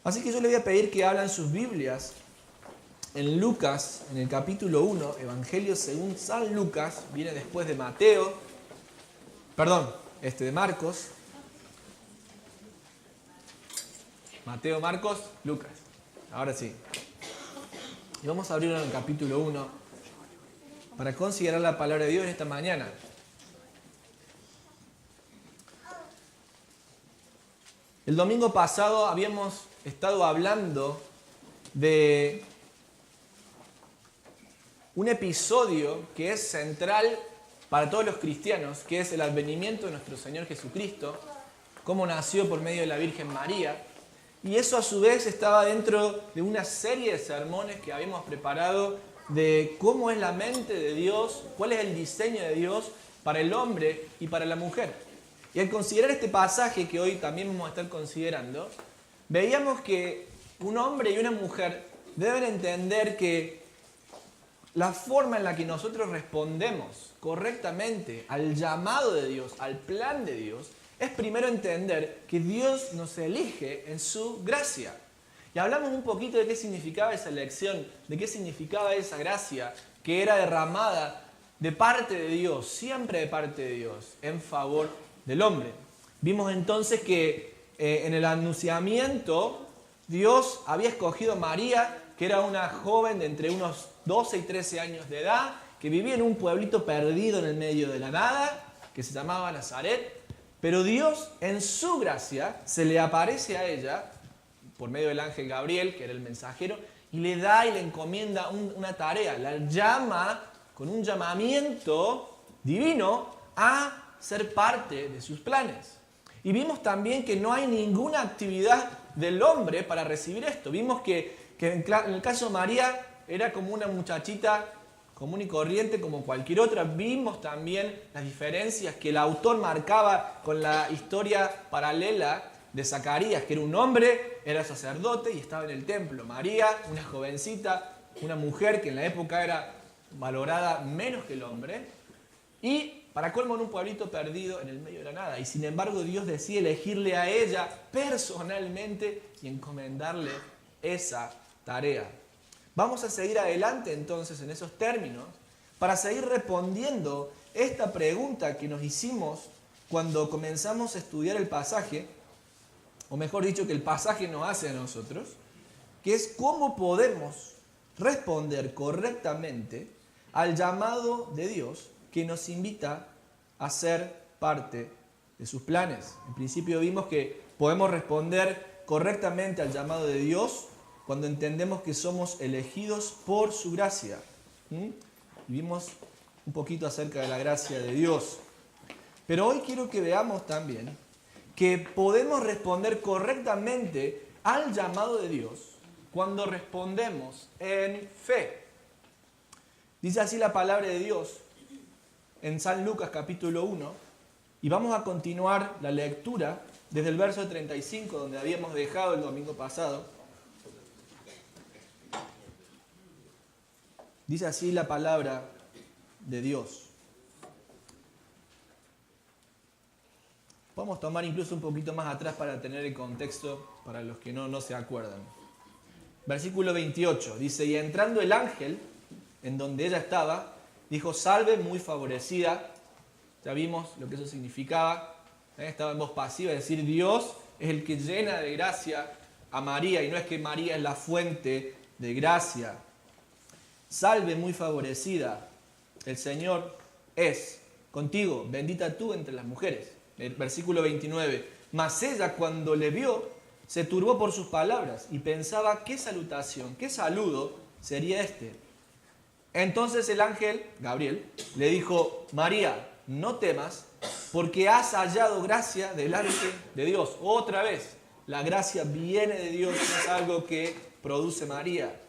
Así que yo les voy a pedir que abran sus Biblias en Lucas, en el capítulo 1, Evangelio según San Lucas, viene después de de Marcos. Mateo, Marcos, Lucas. Ahora sí. Y vamos a abrirlo en el capítulo 1 para considerar la palabra de Dios en esta mañana. El domingo pasado habíamos estado hablando de un episodio que es central para todos los cristianos, que es el advenimiento de nuestro Señor Jesucristo, cómo nació por medio de la Virgen María. Y eso a su vez estaba dentro de una serie de sermones que habíamos preparado de cómo es la mente de Dios, cuál es el diseño de Dios para el hombre y para la mujer. Y al considerar este pasaje que hoy también vamos a estar considerando, veíamos que un hombre y una mujer deben entender que la forma en la que nosotros respondemos correctamente al llamado de Dios, al plan de Dios, es primero entender que Dios nos elige en su gracia. Y hablamos un poquito de qué significaba esa elección, de qué significaba esa gracia que era derramada de parte de Dios, siempre de parte de Dios, en favor del hombre. Vimos entonces que en el anunciamiento Dios había escogido a María, que era una joven de entre unos 12 y 13 años de edad, que vivía en un pueblito perdido en el medio de la nada, que se llamaba Nazaret. Pero Dios, en su gracia, se le aparece a ella, por medio del ángel Gabriel, que era el mensajero, y le da y le encomienda una tarea. La llama con un llamamiento divino a ser parte de sus planes. Y vimos también que no hay ninguna actividad del hombre para recibir esto. Vimos que en el caso de María era como una muchachita común y corriente como cualquier otra. Vimos también las diferencias que el autor marcaba con la historia paralela de Zacarías, que era un hombre, era sacerdote y estaba en el templo. María, una jovencita, una mujer que en la época era valorada menos que el hombre, y para colmo en un pueblito perdido en el medio de la nada. Y sin embargo Dios decide elegirle a ella personalmente y encomendarle esa tarea. Vamos a seguir adelante entonces en esos términos para seguir respondiendo esta pregunta que nos hicimos cuando comenzamos a estudiar el pasaje, o mejor dicho, que el pasaje nos hace a nosotros, que es cómo podemos responder correctamente al llamado de Dios que nos invita a ser parte de sus planes. En principio vimos que podemos responder correctamente al llamado de Dios cuando entendemos que somos elegidos por su gracia. Y vimos un poquito acerca de la gracia de Dios. Pero hoy quiero que veamos también que podemos responder correctamente al llamado de Dios cuando respondemos en fe. Dice así la palabra de Dios en San Lucas capítulo 1, y vamos a continuar la lectura desde el verso 35, donde habíamos dejado el domingo pasado. Dice así la palabra de Dios. Podemos tomar incluso un poquito más atrás para tener el contexto para los que no se acuerdan. Versículo 28 dice: y entrando el ángel en donde ella estaba, dijo: salve, muy favorecida. Ya vimos lo que eso significaba. Estaba en voz pasiva, es decir, Dios es el que llena de gracia a María, y no es que María es la fuente de gracia. Salve, muy favorecida, el Señor es contigo, bendita tú entre las mujeres. El versículo 29. Mas ella, cuando le vio, se turbó por sus palabras y pensaba qué salutación, qué saludo sería este. Entonces el ángel, Gabriel, le dijo: María, no temas, porque has hallado gracia delante de Dios. Otra vez, la gracia viene de Dios, no es algo que produce María.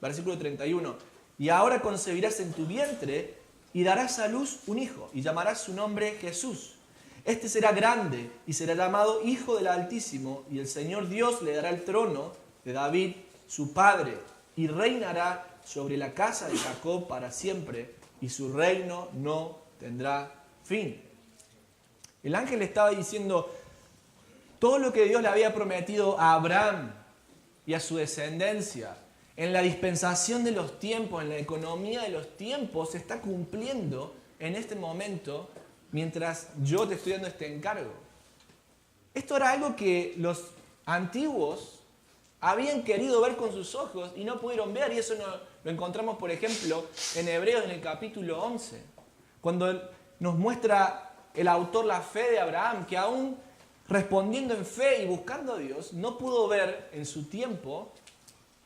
Versículo 31. Y ahora concebirás en tu vientre y darás a luz un hijo, y llamarás su nombre Jesús. Este será grande y será llamado Hijo del Altísimo, y el Señor Dios le dará el trono de David, su padre, y reinará sobre la casa de Jacob para siempre, y su reino no tendrá fin. El ángel estaba diciendo todo lo que Dios le había prometido a Abraham, y a su descendencia, en la dispensación de los tiempos, en la economía de los tiempos, se está cumpliendo en este momento mientras yo te estoy dando este encargo. Esto era algo que los antiguos habían querido ver con sus ojos y no pudieron ver, y eso lo encontramos, por ejemplo, en Hebreos en el capítulo 11, cuando nos muestra el autor la fe de Abraham, que aún respondiendo en fe y buscando a Dios, no pudo ver en su tiempo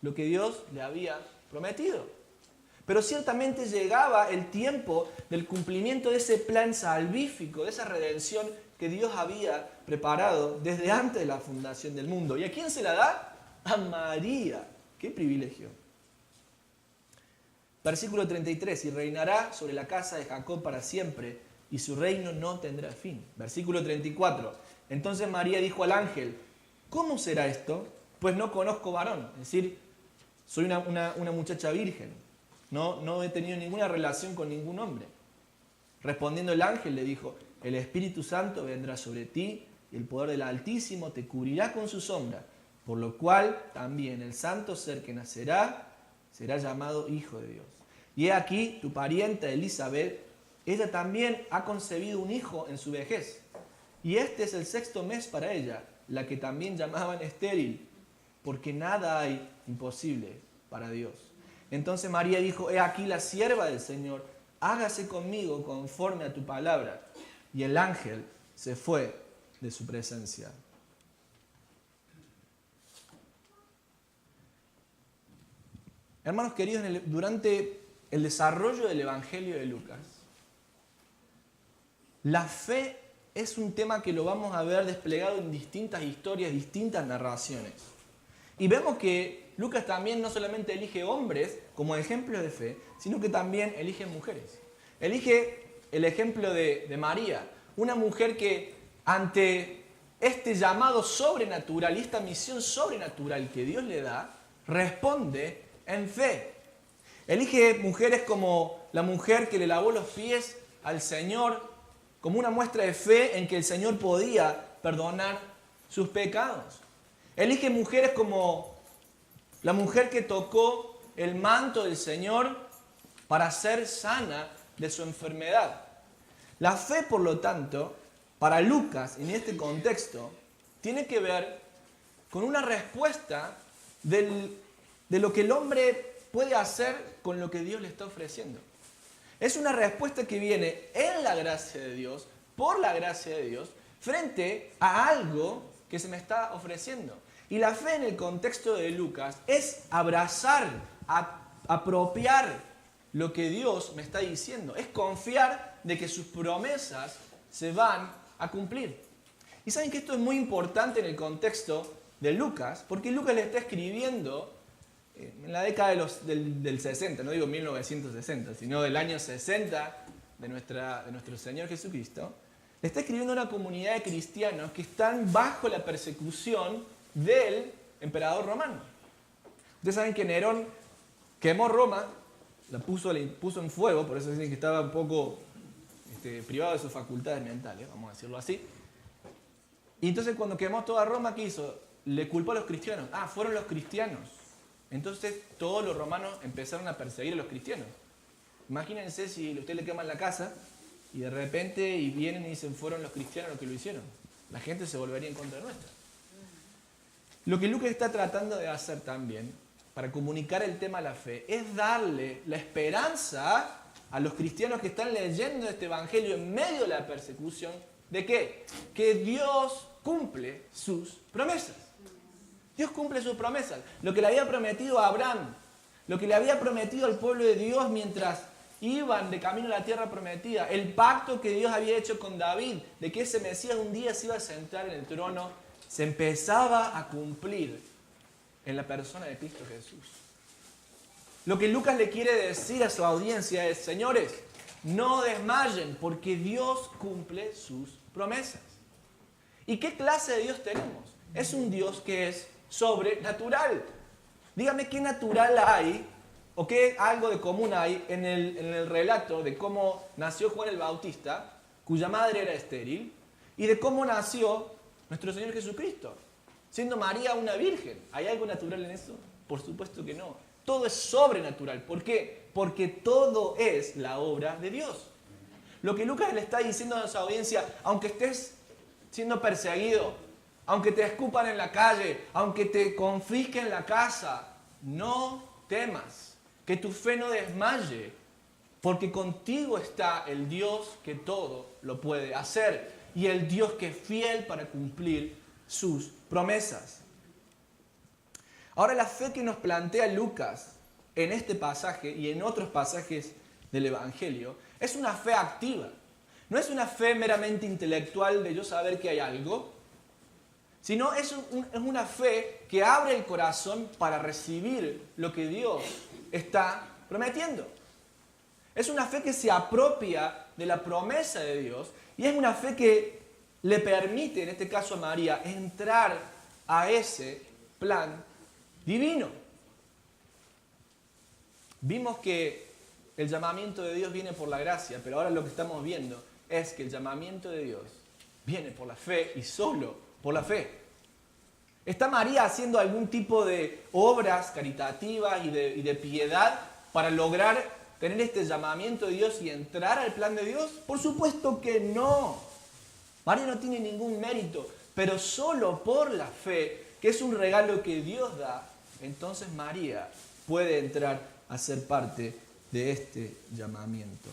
lo que Dios le había prometido. Pero ciertamente llegaba el tiempo del cumplimiento de ese plan salvífico, de esa redención que Dios había preparado desde antes de la fundación del mundo. ¿Y a quién se la da? A María. ¡Qué privilegio! Versículo 33, y reinará sobre la casa de Jacob para siempre, y su reino no tendrá fin. Versículo 34, entonces María dijo al ángel, ¿cómo será esto? Pues no conozco varón, es decir, soy una muchacha virgen, no he tenido ninguna relación con ningún hombre. Respondiendo el ángel le dijo, el Espíritu Santo vendrá sobre ti, y el poder del Altísimo te cubrirá con su sombra, por lo cual también el santo ser que nacerá será llamado Hijo de Dios. Y he aquí, tu parienta Elizabeth, ella también ha concebido un hijo en su vejez. Y este es el 6º mes para ella, la que también llamaban estéril, porque nada hay imposible para Dios. Entonces María dijo, he aquí la sierva del Señor, hágase conmigo conforme a tu palabra. Y el ángel se fue de su presencia. Hermanos queridos, durante el desarrollo del Evangelio de Lucas, la fe es un tema que lo vamos a ver desplegado en distintas historias, distintas narraciones. Y vemos que Lucas también no solamente elige hombres como ejemplos de fe, sino que también elige mujeres. Elige el ejemplo de María, una mujer que ante este llamado sobrenatural y esta misión sobrenatural que Dios le da, responde en fe. Elige mujeres como la mujer que le lavó los pies al Señor, como una muestra de fe en que el Señor podía perdonar sus pecados. Elige mujeres como la mujer que tocó el manto del Señor para ser sana de su enfermedad. La fe, por lo tanto, para Lucas, en este contexto, tiene que ver con una respuesta de lo que el hombre puede hacer con lo que Dios le está ofreciendo. Es una respuesta que viene en la gracia de Dios, por la gracia de Dios, frente a algo que se me está ofreciendo. Y la fe en el contexto de Lucas es abrazar, apropiar lo que Dios me está diciendo. Es confiar de que sus promesas se van a cumplir. Y saben que esto es muy importante en el contexto de Lucas, porque Lucas le está escribiendo en la década del 60, no digo 1960, sino del año 60 de nuestro Señor Jesucristo, le está escribiendo a una comunidad de cristianos que están bajo la persecución del emperador romano. Ustedes saben que Nerón quemó Roma, la puso en fuego, por eso dicen que estaba un poco privado de sus facultades mentales, vamos a decirlo así. Y entonces cuando quemó toda Roma, ¿qué hizo? Le culpó a los cristianos. Fueron los cristianos. Entonces todos los romanos empezaron a perseguir a los cristianos. Imagínense si usted le queman la casa y de repente vienen y dicen fueron los cristianos los que lo hicieron. La gente se volvería en contra nuestra. Lo que Lucas está tratando de hacer también para comunicar el tema de la fe es darle la esperanza a los cristianos que están leyendo este evangelio en medio de la persecución. ¿De qué? Que Dios cumple sus promesas. Dios cumple sus promesas. Lo que le había prometido a Abraham, lo que le había prometido al pueblo de Dios mientras iban de camino a la tierra prometida, el pacto que Dios había hecho con David, de que ese Mesías un día se iba a sentar en el trono, se empezaba a cumplir en la persona de Cristo Jesús. Lo que Lucas le quiere decir a su audiencia es, señores, no desmayen porque Dios cumple sus promesas. ¿Y qué clase de Dios tenemos? Es un Dios que es sobrenatural. Dígame qué natural hay o qué algo de común hay en el relato de cómo nació Juan el Bautista, cuya madre era estéril, y de cómo nació nuestro Señor Jesucristo. siendo María una virgen. ¿Hay algo natural en eso? Por supuesto que no. Todo es sobrenatural. ¿Por qué? Porque todo es la obra de Dios. Lo que Lucas le está diciendo a su audiencia, aunque estés siendo perseguido, aunque te escupan en la calle, aunque te confisquen la casa, no temas, que tu fe no desmaye, porque contigo está el Dios que todo lo puede hacer y el Dios que es fiel para cumplir sus promesas. Ahora, la fe que nos plantea Lucas en este pasaje y en otros pasajes del Evangelio es una fe activa. No es una fe meramente intelectual de yo saber que hay algo, sino es una fe que abre el corazón para recibir lo que Dios está prometiendo. Es una fe que se apropia de la promesa de Dios y es una fe que le permite, en este caso a María, entrar a ese plan divino. Vimos que el llamamiento de Dios viene por la gracia, pero ahora lo que estamos viendo es que el llamamiento de Dios viene por la fe y solo por la fe. ¿Está María haciendo algún tipo de obras caritativas y de piedad para lograr tener este llamamiento de Dios y entrar al plan de Dios? Por supuesto que no. María no tiene ningún mérito, pero solo por la fe, que es un regalo que Dios da, entonces María puede entrar a ser parte de este llamamiento.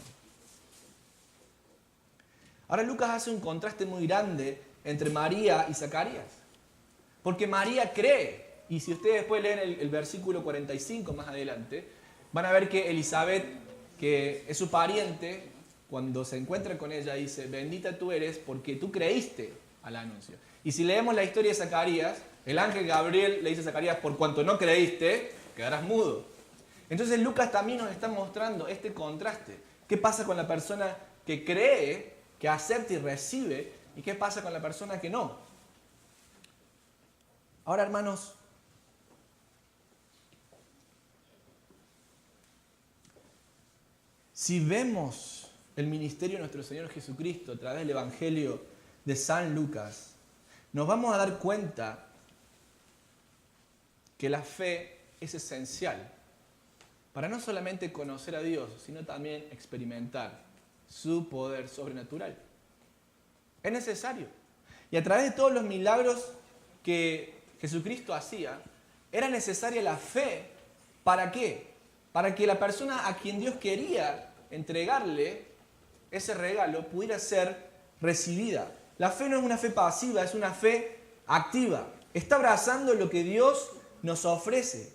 Ahora Lucas hace un contraste muy grande entre María y Zacarías. Porque María cree, y si ustedes después leen el versículo 45 más adelante, van a ver que Elizabeth, que es su pariente, cuando se encuentra con ella dice, bendita tú eres porque tú creíste al anuncio. Y si leemos la historia de Zacarías, el ángel Gabriel le dice a Zacarías, por cuanto no creíste, quedarás mudo. Entonces Lucas también nos está mostrando este contraste. ¿Qué pasa con la persona que cree, que acepta y recibe? ¿Y qué pasa con la persona que no? Ahora, hermanos, si vemos el ministerio de nuestro Señor Jesucristo a través del Evangelio de San Lucas, nos vamos a dar cuenta que la fe es esencial para no solamente conocer a Dios, sino también experimentar su poder sobrenatural. Es necesario. Y a través de todos los milagros que Jesucristo hacía, era necesaria la fe. ¿Para qué? Para que la persona a quien Dios quería entregarle ese regalo pudiera ser recibida. La fe no es una fe pasiva, es una fe activa. Está abrazando lo que Dios nos ofrece.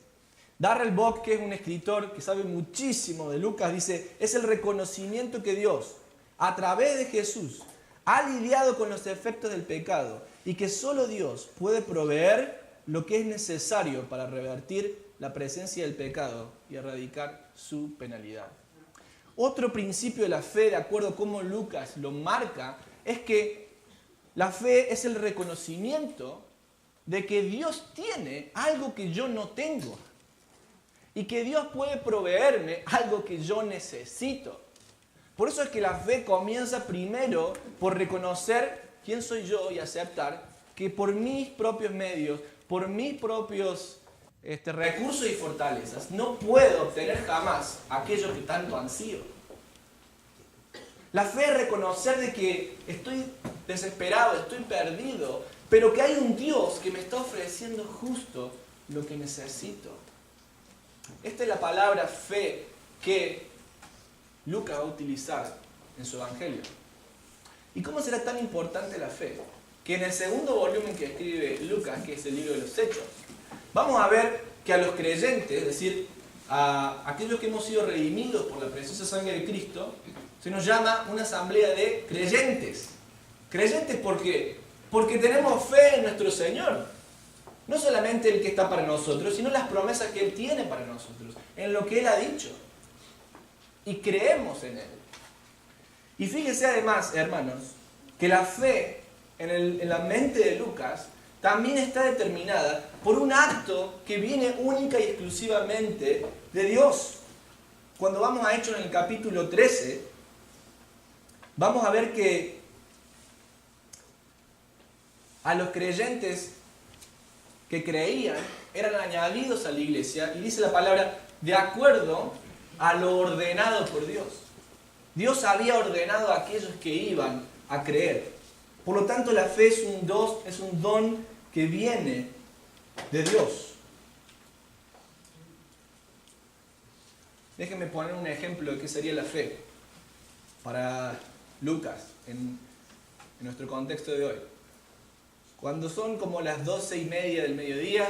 Darrell Bock, que es un escritor que sabe muchísimo de Lucas, dice, es el reconocimiento que Dios, a través de Jesús, ha lidiado con los efectos del pecado y que solo Dios puede proveer lo que es necesario para revertir la presencia del pecado y erradicar su penalidad. Otro principio de la fe, de acuerdo a cómo Lucas lo marca, es que la fe es el reconocimiento de que Dios tiene algo que yo no tengo y que Dios puede proveerme algo que yo necesito. Por eso es que la fe comienza primero por reconocer quién soy yo y aceptar que por mis propios medios, por mis propios recursos y fortalezas, no puedo obtener jamás aquello que tanto ansío. La fe es reconocer de que estoy desesperado, estoy perdido, pero que hay un Dios que me está ofreciendo justo lo que necesito. Esta es la palabra fe que Lucas va a utilizar en su evangelio. ¿Y cómo será tan importante la fe? Que en el segundo volumen que escribe Lucas, que es el libro de los Hechos, vamos a ver que a los creyentes, es decir, a aquellos que hemos sido redimidos por la preciosa sangre de Cristo, se nos llama una asamblea de creyentes. ¿Creyentes por qué? Porque tenemos fe en nuestro Señor. No solamente el que está para nosotros, sino las promesas que Él tiene para nosotros, en lo que Él ha dicho. Y creemos en Él. Y fíjense además, hermanos, que la fe en la mente de Lucas también está determinada por un acto que viene única y exclusivamente de Dios. Cuando vamos a Hechos en el capítulo 13, vamos a ver que a los creyentes que creían eran añadidos a la iglesia, y dice la palabra, de acuerdo a lo ordenado por Dios. Dios había ordenado a aquellos que iban a creer. Por lo tanto, la fe es un don que viene de Dios. Déjenme poner un ejemplo de qué sería la fe para Lucas en nuestro contexto de hoy. Cuando son como las 12:30 del mediodía,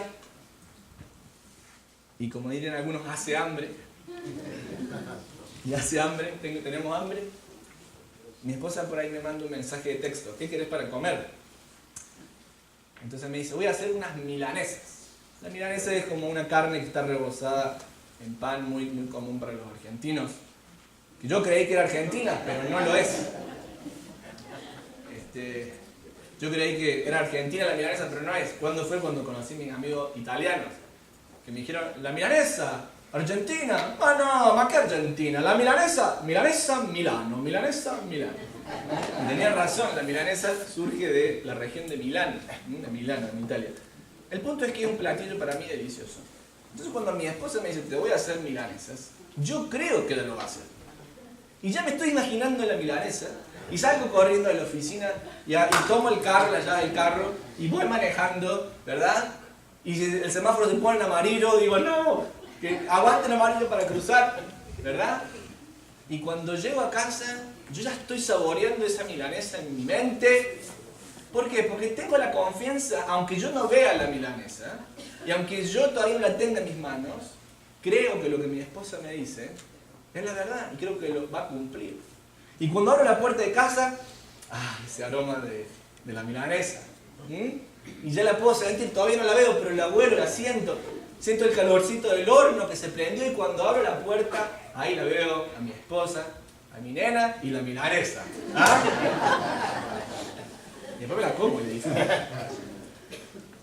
y como dirían algunos, hace hambre, tenemos hambre, mi esposa por ahí me manda un mensaje de texto, ¿qué querés para comer? Entonces me dice, voy a hacer unas milanesas. La milanesa es como una carne que está rebozada en pan, muy, muy común para los argentinos. Que yo creí que era argentina, pero no lo es. Yo creí que era argentina la milanesa, pero no es. ¿Cuándo fue? Cuando conocí a mis amigos italianos, que me dijeron, la milanesa, Argentina. Ah, no, más que Argentina. La milanesa, Milano. Milanesa, Milano. Y tenía razón, la milanesa surge de la región de Milán, de Milano, en Italia. El punto es que es un platillo para mí delicioso. Entonces cuando mi esposa me dice, te voy a hacer milanesas, yo creo que ella lo va a hacer. Y ya me estoy imaginando la milanesa, y salgo corriendo de la oficina, y tomo el carro, la llave del carro, y voy manejando, ¿verdad? Y si el semáforo se pone en amarillo, digo, no, que aguante el amarillo para cruzar, ¿verdad? Y cuando llego a casa, yo ya estoy saboreando esa milanesa en mi mente. ¿Por qué? Porque tengo la confianza, aunque yo no vea la milanesa, y aunque yo todavía no la tenga en mis manos, creo que lo que mi esposa me dice es la verdad, y creo que lo va a cumplir. Y cuando abro la puerta de casa, ese aroma de la milanesa. Y ya la puedo sentir, todavía no la veo, pero la huelo, la siento. Siento el calorcito del horno que se prendió, y cuando abro la puerta, ahí la veo a mi esposa, a mi nena y la milanesa. Y después me la como y le disfruto.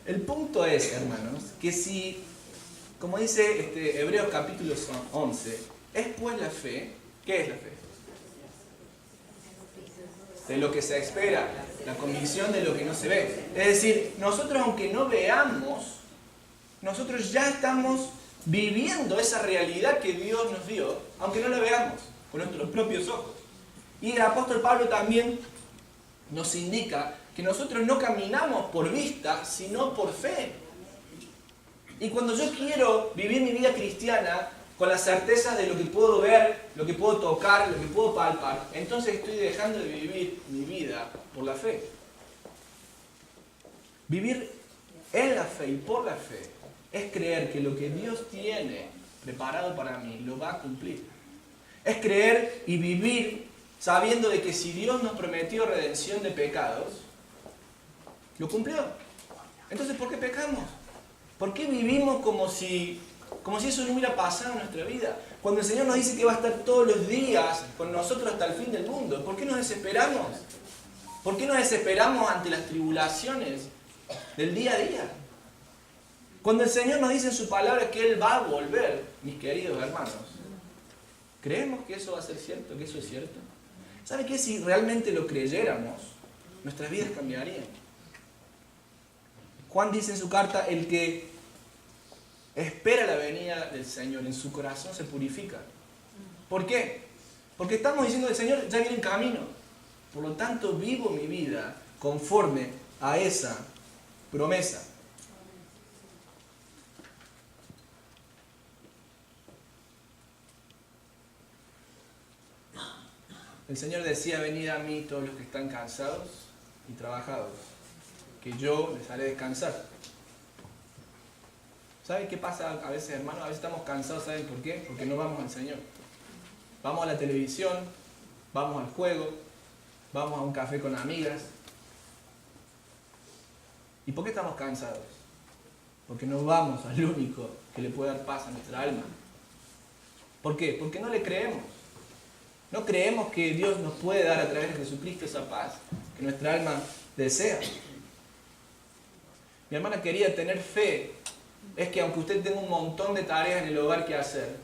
El punto es, hermanos, que si, como dice Hebreos capítulo 11, es pues la fe, ¿qué es la fe? De lo que se espera, la convicción de lo que no se ve. Es decir, nosotros aunque no veamos, nosotros ya estamos viviendo esa realidad que Dios nos dio, aunque no la veamos con nuestros propios ojos. Y el apóstol Pablo también nos indica que nosotros no caminamos por vista, sino por fe. Y cuando yo quiero vivir mi vida cristiana con la certeza de lo que puedo ver, lo que puedo tocar, lo que puedo palpar, entonces estoy dejando de vivir mi vida por la fe. Vivir en la fe y por la fe es creer que lo que Dios tiene preparado para mí lo va a cumplir. Es creer y vivir sabiendo de que si Dios nos prometió redención de pecados, lo cumplió. Entonces, ¿por qué pecamos? ¿Por qué vivimos como si eso no hubiera pasado en nuestra vida? Cuando el Señor nos dice que va a estar todos los días con nosotros hasta el fin del mundo, ¿por qué nos desesperamos? ¿Por qué nos desesperamos ante las tribulaciones del día a día? Cuando el Señor nos dice en su palabra que Él va a volver, mis queridos hermanos, ¿creemos que eso va a ser cierto? ¿Que eso es cierto? ¿Sabe qué? Si realmente lo creyéramos, nuestras vidas cambiarían. Juan dice en su carta, el que espera la venida del Señor, en su corazón se purifica. ¿Por qué? Porque estamos diciendo que el Señor ya viene en camino. Por lo tanto, vivo mi vida conforme a esa promesa. El Señor decía, venid a mí todos los que están cansados y trabajados, que yo les haré descansar. ¿Saben qué pasa a veces, hermanos? A veces estamos cansados, ¿saben por qué? Porque no vamos al Señor. Vamos a la televisión, vamos al juego, vamos a un café con amigas. ¿Y por qué estamos cansados? Porque no vamos al único que le puede dar paz a nuestra alma. ¿Por qué? Porque no le creemos. No creemos que Dios nos puede dar a través de Jesucristo esa paz que nuestra alma desea. Mi hermana querida, tener fe es que aunque usted tenga un montón de tareas en el hogar que hacer,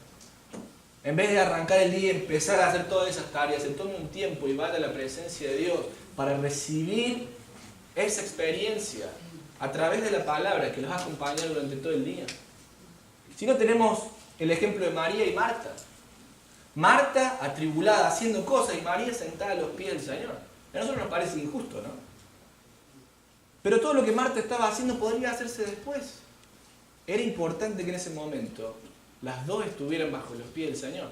en vez de arrancar el día y empezar a hacer todas esas tareas, se tome un tiempo y vaya a la presencia de Dios para recibir esa experiencia a través de la palabra que los va a acompañar durante todo el día. Si no, tenemos el ejemplo de María y Marta. Marta atribulada haciendo cosas y María sentada a los pies del Señor. A nosotros nos parece injusto, ¿no? Pero todo lo que Marta estaba haciendo podría hacerse después. Era importante que en ese momento las dos estuvieran bajo los pies del Señor.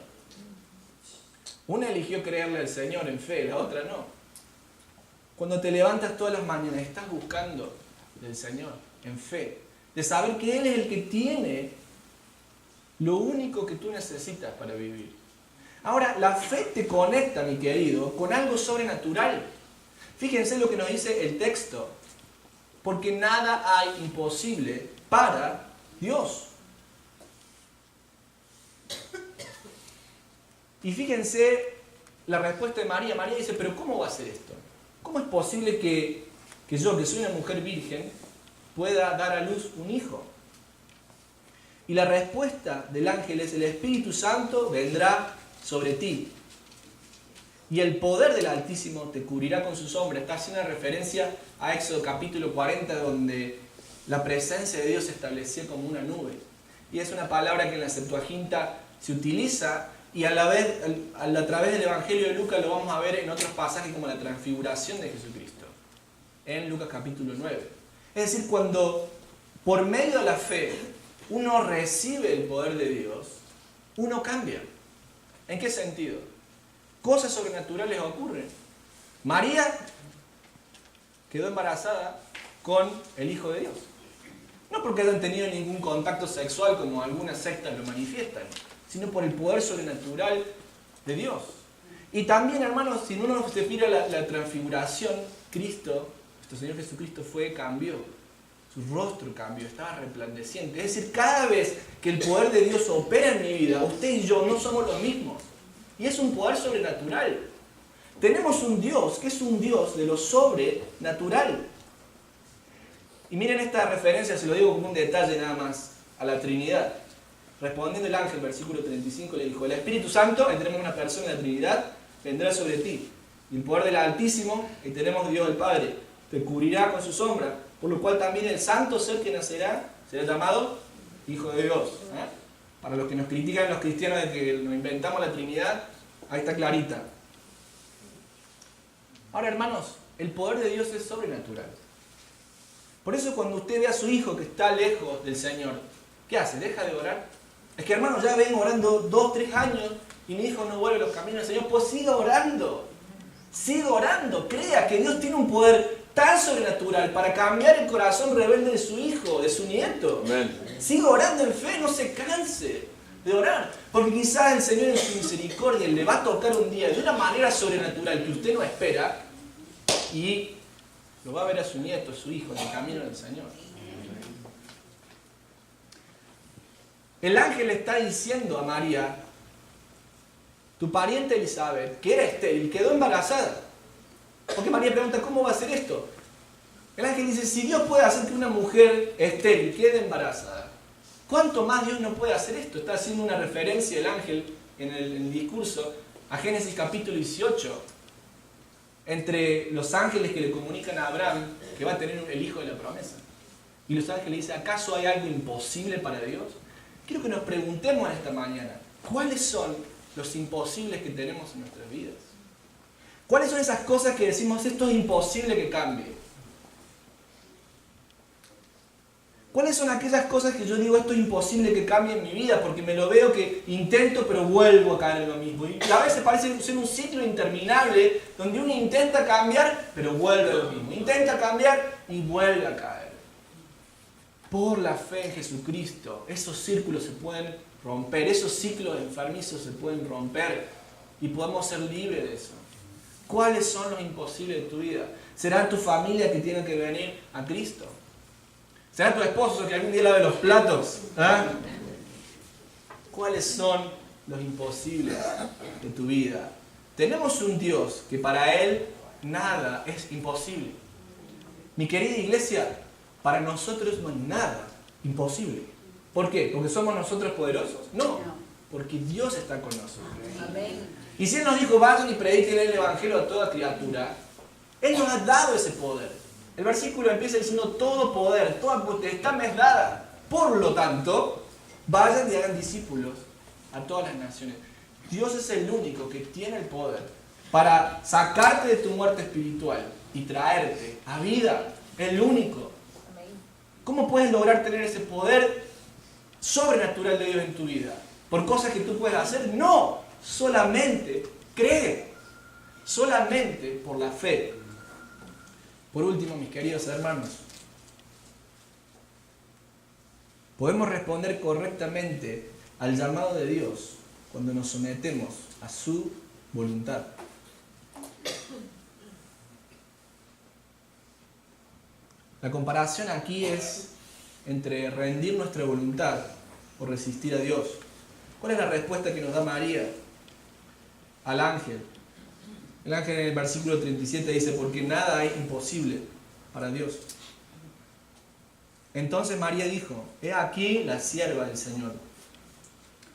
Una eligió creerle al Señor en fe, la otra no. Cuando te levantas todas las mañanas, estás buscando del Señor en fe, de saber que Él es el que tiene lo único que tú necesitas para vivir. Ahora, la fe te conecta, mi querido, con algo sobrenatural. Fíjense lo que nos dice el texto. Porque nada hay imposible para Dios. Y fíjense la respuesta de María. María dice, pero ¿cómo va a ser esto? ¿Cómo es posible que yo, que soy una mujer virgen, pueda dar a luz un hijo? Y la respuesta del ángel es, el Espíritu Santo vendrá sobre ti. Y el poder del Altísimo te cubrirá con su sombra. Está haciendo una referencia a Éxodo capítulo 40, donde la presencia de Dios se estableció como una nube. Y es una palabra que en la Septuaginta se utiliza y a través del Evangelio de Lucas lo vamos a ver en otros pasajes como la transfiguración de Jesucristo, en Lucas capítulo 9. Es decir, cuando por medio de la fe uno recibe el poder de Dios, uno cambia. ¿En qué sentido? Cosas sobrenaturales ocurren. María quedó embarazada con el Hijo de Dios. No porque hayan tenido ningún contacto sexual como algunas sectas lo manifiestan, sino por el poder sobrenatural de Dios. Y también, hermanos, si uno se mira la transfiguración, Cristo, nuestro Señor Jesucristo cambió. Su rostro cambió, estaba resplandeciente. Es decir, cada vez que el poder de Dios opera en mi vida, usted y yo no somos los mismos. Y es un poder sobrenatural. Tenemos un Dios que es un Dios de lo sobrenatural. Y miren esta referencia, se lo digo como un detalle nada más, a la Trinidad. Respondiendo el ángel, versículo 35, le dijo, el Espíritu Santo, ahí tenemos una persona en la Trinidad, vendrá sobre ti. Y el poder del Altísimo, que tenemos Dios el Padre, te cubrirá con su sombra. Por lo cual también el santo ser que nacerá será llamado Hijo de Dios. Para los que nos critican los cristianos de que nos inventamos la Trinidad, ahí está clarita. Ahora, hermanos, el poder de Dios es sobrenatural. Por eso cuando usted ve a su hijo que está lejos del Señor, ¿qué hace? ¿Deja de orar? Es que, hermanos, ya vengo orando 2, 3 años y mi hijo no vuelve a los caminos del Señor. Pues siga orando. Siga orando. Crea que Dios tiene un poder tan sobrenatural para cambiar el corazón rebelde de su hijo, de su nieto. Amén. Siga orando en fe, no se canse de orar. Porque quizás el Señor en su misericordia le va a tocar un día de una manera sobrenatural que usted no espera y lo va a ver a su nieto, a su hijo, en el camino del Señor. El ángel le está diciendo a María, tu pariente Elizabeth, que era estéril, quedó embarazada. Porque María pregunta, ¿cómo va a ser esto? El ángel dice, si Dios puede hacer que una mujer estéril quede embarazada, ¿cuánto más Dios no puede hacer esto? Está haciendo una referencia el ángel en el discurso a Génesis capítulo 18, entre los ángeles que le comunican a Abraham que va a tener el hijo de la promesa. Y los ángeles dicen, ¿acaso hay algo imposible para Dios? Quiero que nos preguntemos esta mañana, ¿cuáles son los imposibles que tenemos en nuestras vidas? ¿Cuáles son esas cosas que decimos, esto es imposible que cambie? ¿Cuáles son aquellas cosas que yo digo, esto es imposible que cambie en mi vida? Porque me lo veo que intento, pero vuelvo a caer en lo mismo. Y a veces parece ser un ciclo interminable, donde uno intenta cambiar, pero vuelve a lo mismo. Intenta cambiar y vuelve a caer. Por la fe en Jesucristo, esos círculos se pueden romper, esos ciclos enfermizos se pueden romper y podemos ser libres de eso. ¿Cuáles son los imposibles de tu vida? ¿Será tu familia que tiene que venir a Cristo? ¿Será tu esposo que algún día lave los platos? ¿Cuáles son los imposibles de tu vida? Tenemos un Dios que para Él nada es imposible. Mi querida iglesia, para nosotros no hay nada imposible. ¿Por qué? ¿Porque somos nosotros poderosos? No, porque Dios está con nosotros. Amén. Y si Él nos dijo, vayan y prediquen el Evangelio a toda criatura, Él nos ha dado ese poder. El versículo empieza diciendo: todo poder, toda potestad me es dada. Por lo tanto, vayan y hagan discípulos a todas las naciones. Dios es el único que tiene el poder para sacarte de tu muerte espiritual y traerte a vida. El único. ¿Cómo puedes lograr tener ese poder sobrenatural de Dios en tu vida? ¿Por cosas que tú puedes hacer? No, solamente cree. Solamente por la fe. Por último, mis queridos hermanos, podemos responder correctamente al llamado de Dios cuando nos sometemos a su voluntad. La comparación aquí es entre rendir nuestra voluntad o resistir a Dios. ¿Cuál es la respuesta que nos da María al ángel? El ángel en el versículo 37 dice: porque nada hay imposible para Dios. Entonces María dijo: he aquí la sierva del Señor,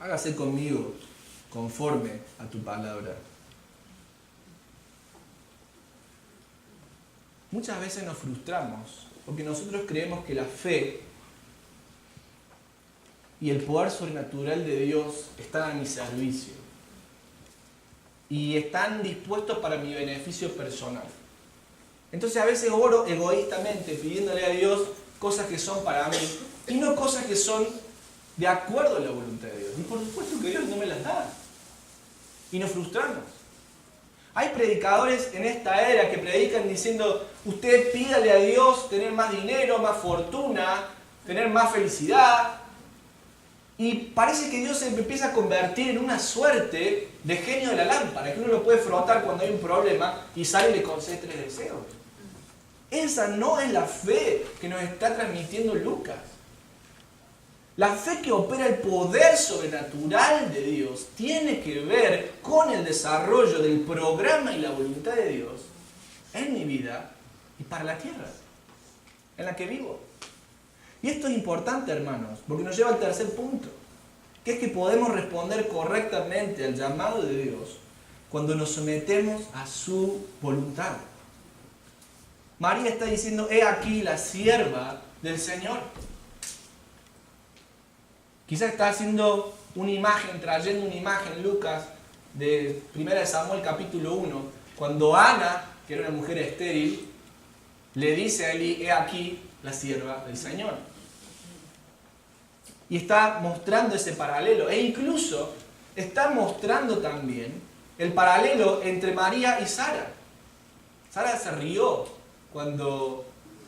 hágase conmigo conforme a tu palabra. Muchas veces nos frustramos porque nosotros creemos que la fe y el poder sobrenatural de Dios están a mi servicio y están dispuestos para mi beneficio personal. Entonces a veces oro egoístamente pidiéndole a Dios cosas que son para mí y no cosas que son de acuerdo a la voluntad de Dios. Y por supuesto que Dios no me las da. Y nos frustramos. Hay predicadores en esta era que predican diciendo: usted pídale a Dios tener más dinero, más fortuna, tener más felicidad. Y parece que Dios se empieza a convertir en una suerte de genio de la lámpara, que uno lo puede frotar cuando hay un problema y sale y le concede 3 deseos. Esa no es la fe que nos está transmitiendo Lucas. La fe que opera el poder sobrenatural de Dios tiene que ver con el desarrollo del programa y la voluntad de Dios en mi vida y para la tierra en la que vivo. Y esto es importante, hermanos, porque nos lleva al tercer punto, que es que podemos responder correctamente al llamado de Dios cuando nos sometemos a su voluntad. María está diciendo: he aquí la sierva del Señor. Quizás está haciendo una imagen, trayendo una imagen, Lucas, de 1 Samuel capítulo 1, cuando Ana, que era una mujer estéril, le dice a Elí: he aquí la sierva del Señor. Y está mostrando ese paralelo, e incluso está mostrando también el paralelo entre María y Sara. Sara se rió cuando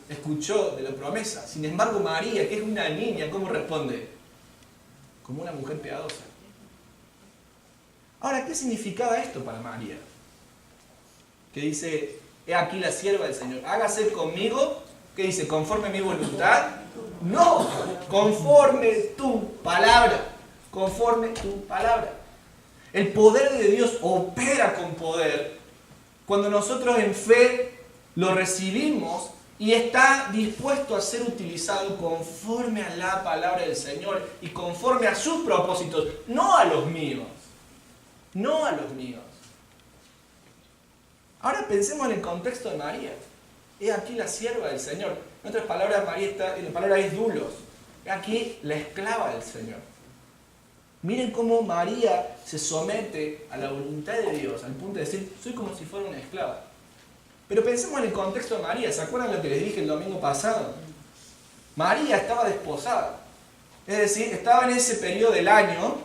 escuchó de la promesa. Sin embargo, María, que es una niña, ¿cómo responde? Como una mujer piadosa. Ahora, ¿qué significaba esto para María? Que dice: he aquí la sierva del Señor, hágase conmigo, ¿qué dice? ¿Conforme a mi voluntad? No, conforme tu palabra. Conforme tu palabra. El poder de Dios opera con poder cuando nosotros en fe lo recibimos y está dispuesto a ser utilizado conforme a la palabra del Señor y conforme a sus propósitos, no a los míos. No a los míos. Ahora pensemos en el contexto de María. He aquí la sierva del Señor. En otras palabras, María está, en la palabra es dulos. He aquí la esclava del Señor. Miren cómo María se somete a la voluntad de Dios, al punto de decir: soy como si fuera una esclava. Pero pensemos en el contexto de María. ¿Se acuerdan lo que les dije el domingo pasado? María estaba desposada. Es decir, estaba en ese periodo del año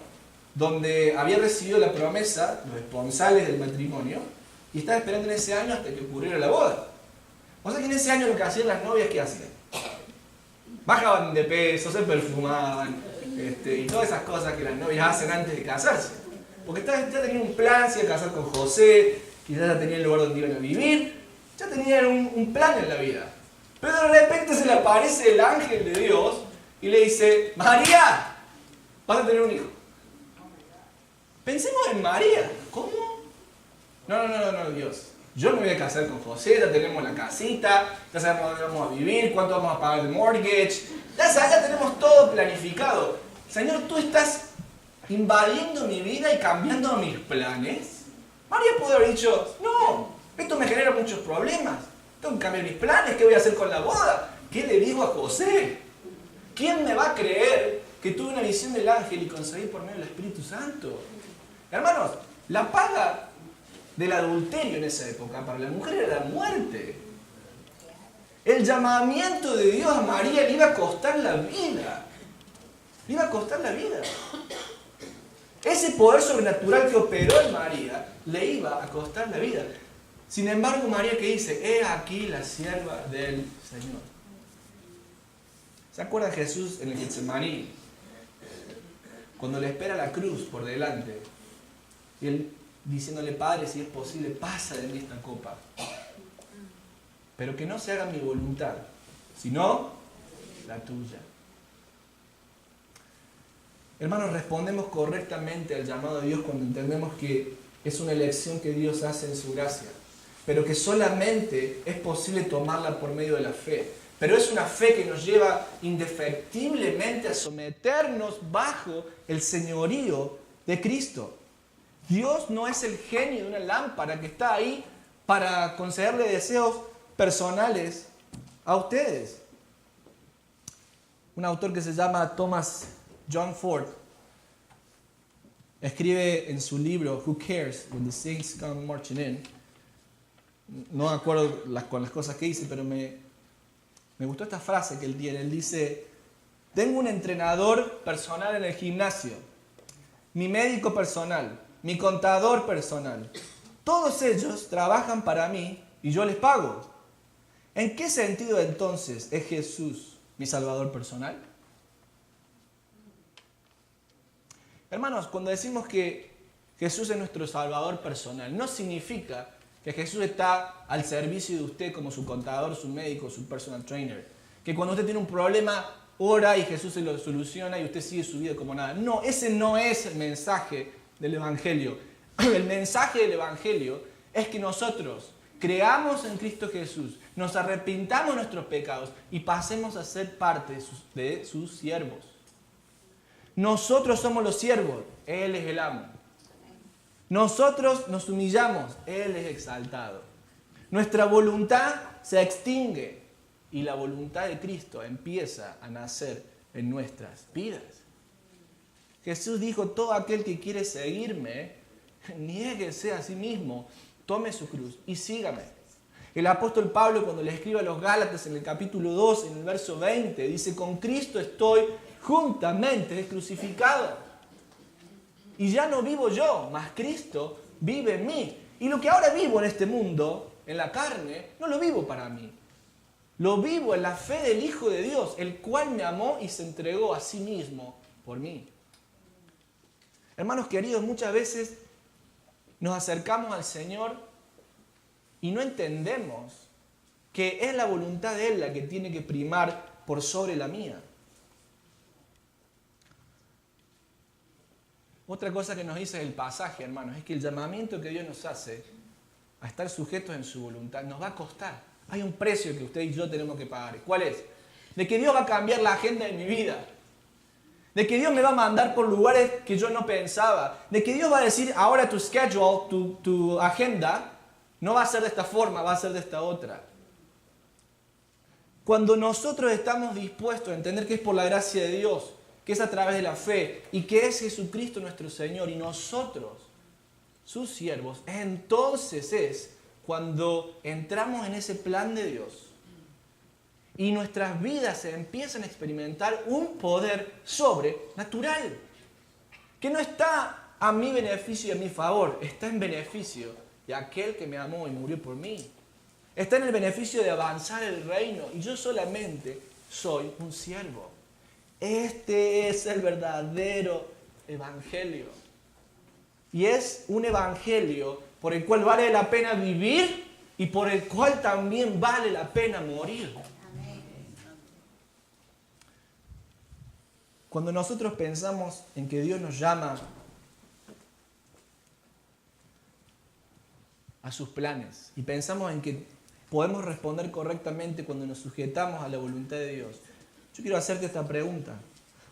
donde había recibido la promesa, los esponsales del matrimonio, y estaba esperando en ese año hasta que ocurriera la boda. O sea que en ese año lo que hacían las novias, ¿qué hacían? Bajaban de peso, se perfumaban, y todas esas cosas que las novias hacen antes de casarse. Porque ya tenían un plan, se iban a casar con José, quizás ya tenían el lugar donde iban a vivir, ya tenían un plan en la vida. Pero de repente se le aparece el ángel de Dios y le dice: María, vas a tener un hijo. Pensemos en María. ¿Cómo? No, Dios. Yo me voy a casar con José, ya tenemos la casita, ya sabemos dónde vamos a vivir, cuánto vamos a pagar el mortgage, ya tenemos todo planificado. Señor, tú estás invadiendo mi vida y cambiando mis planes. María pudo haber dicho: no, esto me genera muchos problemas. Tengo que cambiar mis planes. ¿Qué voy a hacer con la boda? ¿Qué le digo a José? ¿Quién me va a creer que tuve una visión del ángel y concebí por medio del Espíritu Santo? Hermanos, la paga del adulterio en esa época para la mujer era la muerte. El llamamiento de Dios a María le iba a costar la vida. Le iba a costar la vida. Ese poder sobrenatural que operó en María le iba a costar la vida. Sin embargo, María, ¿qué dice? He aquí la sierva del Señor. ¿Se acuerdan Jesús en el Getsemaní? Cuando le espera la cruz por delante. Y él diciéndole, Padre, si es posible, pasa de mí esta copa. Pero que no se haga mi voluntad, sino la tuya. Hermanos, respondemos correctamente al llamado de Dios cuando entendemos que es una elección que Dios hace en su gracia, pero que solamente es posible tomarla por medio de la fe. Pero es una fe que nos lleva indefectiblemente a someternos bajo el señorío de Cristo. Dios no es el genio de una lámpara que está ahí para concederle deseos personales a ustedes. Un autor que se llama Thomas John Ford escribe en su libro Who Cares When the Saints Come Marching In. No me acuerdo con las cosas que dice, pero me gustó esta frase que él tiene. Él dice, tengo un entrenador personal en el gimnasio, mi médico personal, mi contador personal. Todos ellos trabajan para mí y yo les pago. ¿En qué sentido entonces es Jesús mi Salvador personal? Hermanos, cuando decimos que Jesús es nuestro Salvador personal, no significa que Jesús está al servicio de usted como su contador, su médico, su personal trainer. Que cuando usted tiene un problema, ora y Jesús se lo soluciona y usted sigue su vida como nada. No, ese no es el mensaje del Evangelio. El mensaje del Evangelio es que nosotros creamos en Cristo Jesús, nos arrepintamos de nuestros pecados y pasemos a ser parte de sus siervos. Nosotros somos los siervos, Él es el amo. Nosotros nos humillamos, Él es exaltado. Nuestra voluntad se extingue y la voluntad de Cristo empieza a nacer en nuestras vidas. Jesús dijo, todo aquel que quiere seguirme, niéguese a sí mismo, tome su cruz y sígame. El apóstol Pablo, cuando le escribe a los Gálatas en el capítulo 2, en el verso 20, dice, con Cristo estoy juntamente crucificado. Y ya no vivo yo, mas Cristo vive en mí. Y lo que ahora vivo en este mundo, en la carne, no lo vivo para mí. Lo vivo en la fe del Hijo de Dios, el cual me amó y se entregó a sí mismo por mí. Hermanos queridos, muchas veces nos acercamos al Señor y no entendemos que es la voluntad de Él la que tiene que primar por sobre la mía. Otra cosa que nos dice el pasaje, hermanos, es que el llamamiento que Dios nos hace a estar sujetos en su voluntad nos va a costar. Hay un precio que usted y yo tenemos que pagar. ¿Cuál es? De que Dios va a cambiar la agenda de mi vida. De que Dios me va a mandar por lugares que yo no pensaba. De que Dios va a decir, ahora tu schedule, tu agenda, no va a ser de esta forma, va a ser de esta otra. Cuando nosotros estamos dispuestos a entender que es por la gracia de Dios, que es a través de la fe y que es Jesucristo nuestro Señor y nosotros, sus siervos, entonces es cuando entramos en ese plan de Dios y nuestras vidas se empiezan a experimentar un poder sobrenatural que no está a mi beneficio y a mi favor, está en beneficio de aquel que me amó y murió por mí. Está en el beneficio de avanzar el reino y yo solamente soy un siervo. Este es el verdadero evangelio. Y es un evangelio por el cual vale la pena vivir y por el cual también vale la pena morir. Cuando nosotros pensamos en que Dios nos llama a sus planes y pensamos en que podemos responder correctamente cuando nos sujetamos a la voluntad de Dios, yo quiero hacerte esta pregunta.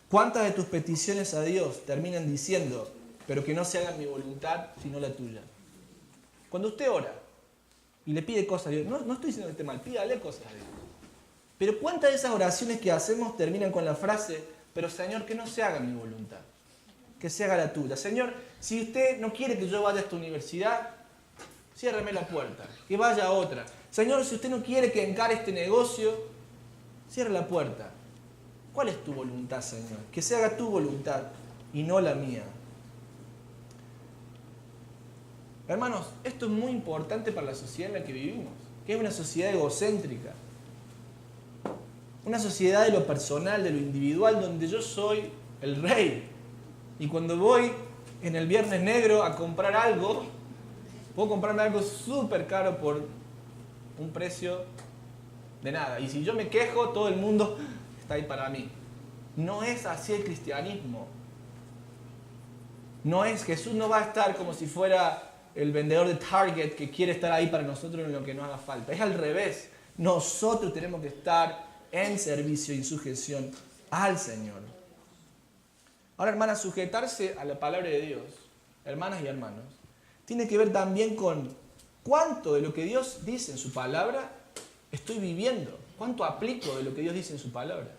¿Cuántas de tus peticiones a Dios terminan diciendo, pero que no se haga mi voluntad, sino la tuya? Cuando usted ora, y le pide cosas a Dios. No estoy diciendo que esté mal, pídale cosas a Dios. Pero ¿cuántas de esas oraciones que hacemos terminan con la frase, pero Señor, que no se haga mi voluntad, que se haga la tuya? Señor, si usted no quiere que yo vaya a esta universidad, ciérreme la puerta, que vaya a otra. Señor, si usted no quiere que encare este negocio, cierre la puerta. ¿Cuál es tu voluntad, Señor? Que se haga tu voluntad y no la mía. Hermanos, esto es muy importante para la sociedad en la que vivimos, que es una sociedad egocéntrica. Una sociedad de lo personal, de lo individual, donde yo soy el rey. Y cuando voy en el Viernes Negro a comprar algo, puedo comprarme algo súper caro por un precio de nada. Y si yo me quejo, todo el mundo está ahí para mí. No es así el cristianismo. Jesús no va a estar como si fuera el vendedor de Target que quiere estar ahí para nosotros en lo que nos haga falta. Es al revés. Nosotros tenemos que estar en servicio y sujeción al Señor. Ahora, hermanas, sujetarse a la palabra de Dios, hermanas y hermanos, tiene que ver también con cuánto de lo que Dios dice en su palabra estoy viviendo, cuánto aplico de lo que Dios dice en su palabra.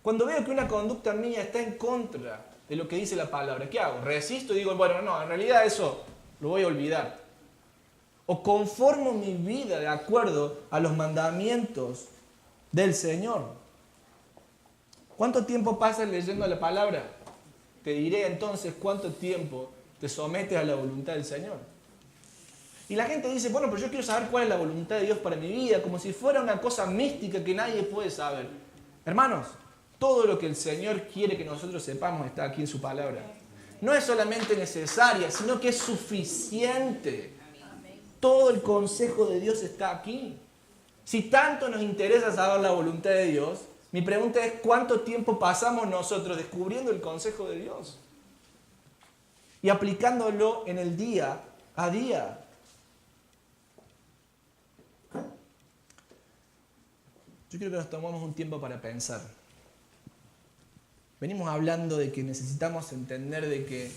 Cuando veo que una conducta mía está en contra de lo que dice la palabra, ¿qué hago? ¿Resisto y digo, bueno, no, en realidad eso lo voy a olvidar? ¿O conformo mi vida de acuerdo a los mandamientos del Señor? ¿Cuánto tiempo pasas leyendo la palabra? Te diré entonces cuánto tiempo te sometes a la voluntad del Señor. Y la gente dice, bueno, pero yo quiero saber cuál es la voluntad de Dios para mi vida, como si fuera una cosa mística que nadie puede saber. Hermanos, todo lo que el Señor quiere que nosotros sepamos está aquí en su palabra. No es solamente necesaria, sino que es suficiente. Todo el consejo de Dios está aquí. Si tanto nos interesa saber la voluntad de Dios, mi pregunta es, ¿cuánto tiempo pasamos nosotros descubriendo el consejo de Dios? Y aplicándolo en el día a día. Yo quiero que nos tomemos un tiempo para pensar. Venimos hablando de que necesitamos entender de que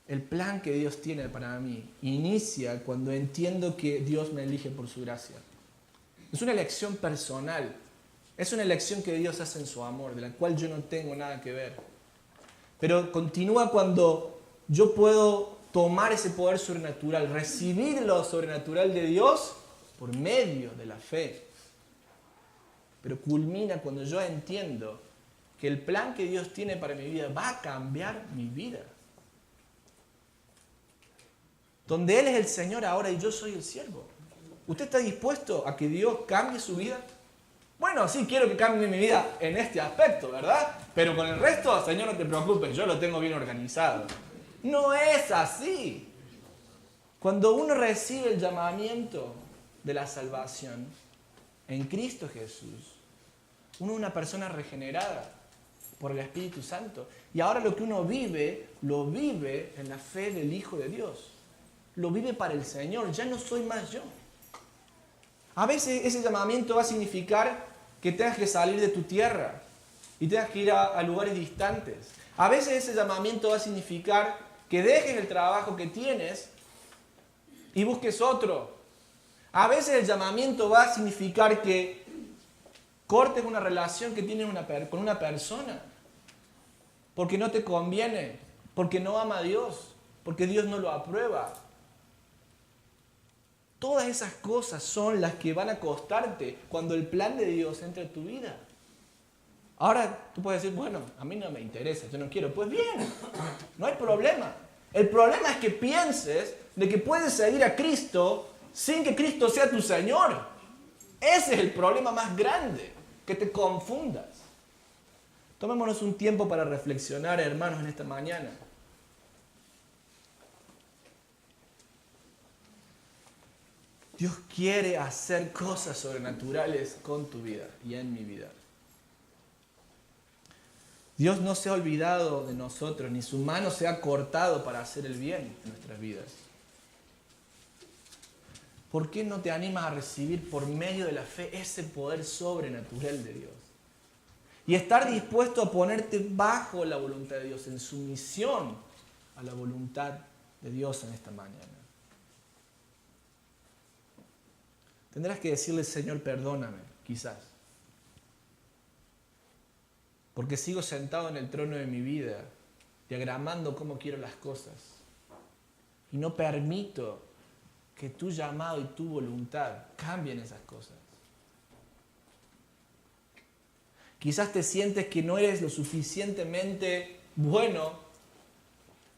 el plan que Dios tiene para mí inicia cuando entiendo que Dios me elige por su gracia. Es una elección personal. Es una elección que Dios hace en su amor, de la cual yo no tengo nada que ver. Pero continúa cuando yo puedo tomar ese poder sobrenatural, recibir lo sobrenatural de Dios por medio de la fe. Pero culmina cuando yo entiendo que el plan que Dios tiene para mi vida va a cambiar mi vida. Donde Él es el Señor ahora y yo soy el siervo. ¿Usted está dispuesto a que Dios cambie su vida? Bueno, sí, quiero que cambie mi vida en este aspecto, ¿verdad? Pero con el resto, Señor, no te preocupes, yo lo tengo bien organizado. No es así. Cuando uno recibe el llamamiento de la salvación en Cristo Jesús, uno es una persona regenerada por el Espíritu Santo. Y ahora lo que uno vive, lo vive en la fe del Hijo de Dios. Lo vive para el Señor, ya no soy más yo. A veces ese llamamiento va a significar que tengas que salir de tu tierra y tengas que ir a lugares distantes. A veces ese llamamiento va a significar que dejes el trabajo que tienes y busques otro. A veces el llamamiento va a significar que cortes una relación que tienes con una persona porque no te conviene, porque no ama a Dios, porque Dios no lo aprueba. Todas esas cosas son las que van a costarte cuando el plan de Dios entre a tu vida. Ahora tú puedes decir, bueno, a mí no me interesa, yo no quiero. Pues bien, no hay problema. El problema es que pienses de que puedes seguir a Cristo sin que Cristo sea tu Señor. Ese es el problema más grande, que te confundas. Tomémonos un tiempo para reflexionar, hermanos, en esta mañana. Dios quiere hacer cosas sobrenaturales con tu vida y en mi vida. Dios no se ha olvidado de nosotros, ni su mano se ha cortado para hacer el bien en nuestras vidas. ¿Por qué no te animas a recibir por medio de la fe ese poder sobrenatural de Dios? Y estar dispuesto a ponerte bajo la voluntad de Dios, en sumisión a la voluntad de Dios en esta mañana. Tendrás que decirle, Señor, perdóname, quizás. Porque sigo sentado en el trono de mi vida, diagramando cómo quiero las cosas. Y no permito que tu llamado y tu voluntad cambien esas cosas. Quizás te sientes que no eres lo suficientemente bueno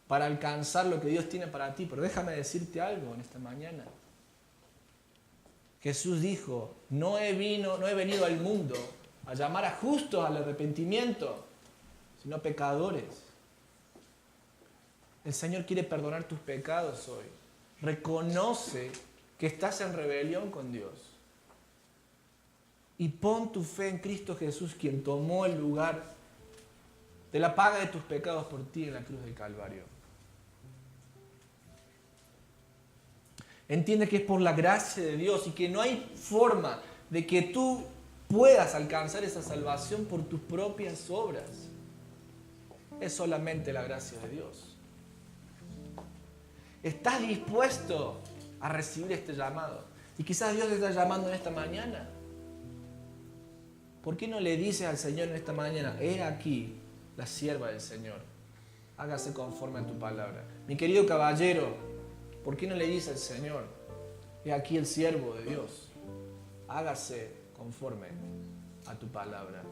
para alcanzar lo que Dios tiene para ti. Pero déjame decirte algo en esta mañana. Jesús dijo, no he venido al mundo a llamar a justos al arrepentimiento, sino pecadores. El Señor quiere perdonar tus pecados hoy. Reconoce que estás en rebelión con Dios. Y pon tu fe en Cristo Jesús, quien tomó el lugar de la paga de tus pecados por ti en la cruz del Calvario. Entiende que es por la gracia de Dios y que no hay forma de que tú puedas alcanzar esa salvación por tus propias obras. Es solamente la gracia de Dios. ¿Estás dispuesto a recibir este llamado? Y quizás Dios te está llamando en esta mañana. ¿Por qué no le dices al Señor en esta mañana, he aquí la sierva del Señor, hágase conforme a tu palabra? Mi querido caballero, ¿por qué no le dices al Señor, he aquí el siervo de Dios, hágase conforme a tu palabra?